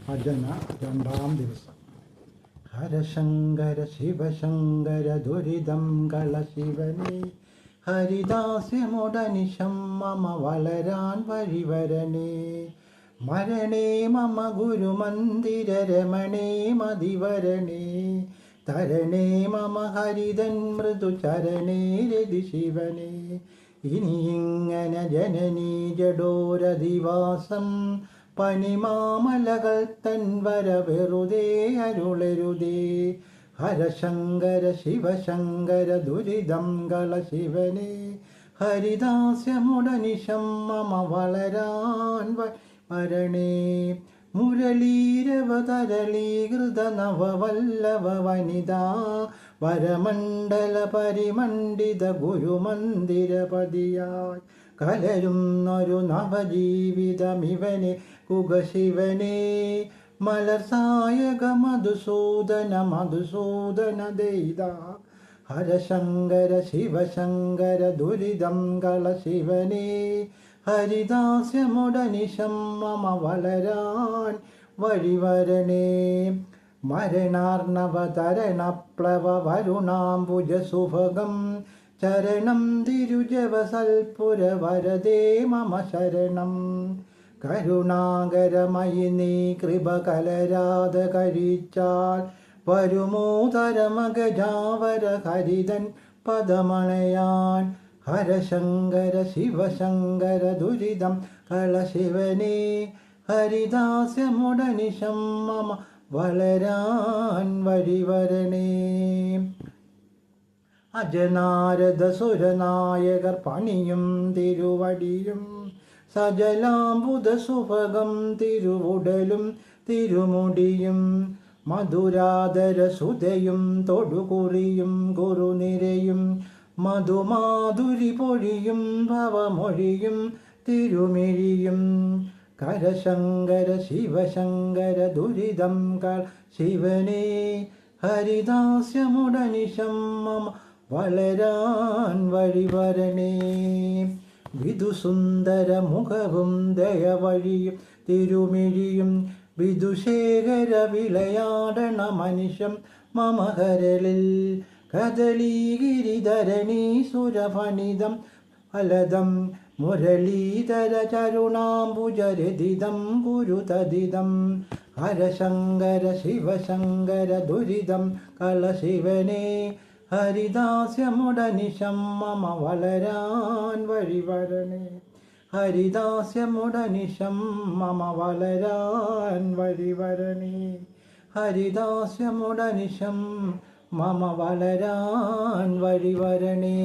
ഭജന രണ്ടാം ദിവസം. ഹരശങ്കര ശിവശങ്കര ദുരിതം കള ശിവനെ, ഹരിദാസ്യമുടനിശം മമ വളരാൻ വഴിവരണേ. മരണേ മമ ഗുരുമന്ദിര രമണേ മതിവരണേ, തരണേ മമ ഹരിതൻ മൃദുചരണേ രതി ശിവനേ. ഇനിയിങ്ങനെ ജനനീ ജഡോരധിവാസം, പനിമാമലകൾ തൻ വര വെറുതെ അരുളരുതേ. ഹരശങ്കര ശിവശങ്കര ദുരിതം കള ശിവനെ, ഹരിദാസ്യമുടനിശം മമ വളരാൻ വരണേ. മുരളീരവതരളീകൃത നവവല്ലഭ വനിതാ, വരമണ്ഡല പരിമണ്ഡിത ഗുരുമന്ദിരപതിയായി കലരുന്നൊരു നവജീവിതമിവനെ കുഗശിവനെ. മലർസായക മധുസൂദന മധുസൂദന ദൈത, ഹരശങ്കര ശിവശങ്കര ദുരിതം കള ശിവനെ, ഹരിദാസ്യമുടനിശം മമ വളരാൻ വഴിവരണേ. മരണാർണവതരണപ്ലവ വരുണാംബുജ സുഭഗം, ചരണം തിരുജവസൽപുര വരദേ മമ ശരണം. കരുണാകരമയി നീ കൃപ കലരാത കഴിച്ചാൽ, വരുമോതരമഗജാവര ഹരിതൻ പദമണയാൻ. ഹരശങ്കര ശിവശങ്കര ദുരിതം കള ശിവനെ, ഹരിദാസ്യമുടനിശം മമ വളരാൻ വഴിവരണേ. അജനാരദ സുരനായകർ പണിയും തിരുവടിയും, സജലാംബുദ സുഭഗം തിരുവുടലും തിരുമുടിയും, മധുരാധര സുതയും തൊടുകുറിയും കുറുനിരയും, മധുമാധുരി പൊഴിയും ഭവമൊഴിയും തിരുമിഴിയും. കരശങ്കര ശിവശങ്കര ദുരിതം കള ശിവനെ, ഹരിദാസ്യമുടനിശം മമ വളരാൻ വഴിവരണേ. വിധുസുന്ദര മുഖവും ദയവഴിയും തിരുമിഴിയും, വിധുശേഖര വിളയാടണ മനുഷ്യം മമ കരളിൽ. കദളീഗിരിധരണീ സുരഫണിതം ഫലദം, മുരളീധര ചരുണാംബുജരതിദം ഗുരുതദിദം. ഹരശങ്കര ശിവശങ്കര ദുരിതം കള ശിവനെ, ഹരിദാസ്യമുടനിശം മമ വളരാൻ വഴിവരണേ. ഹരിദാസ്യമുടനിശം മമ വളരാൻ വഴിവരണേ. ഹരിദാസ്യമുടനിശം മമ വളരാൻ വഴിവരണേ.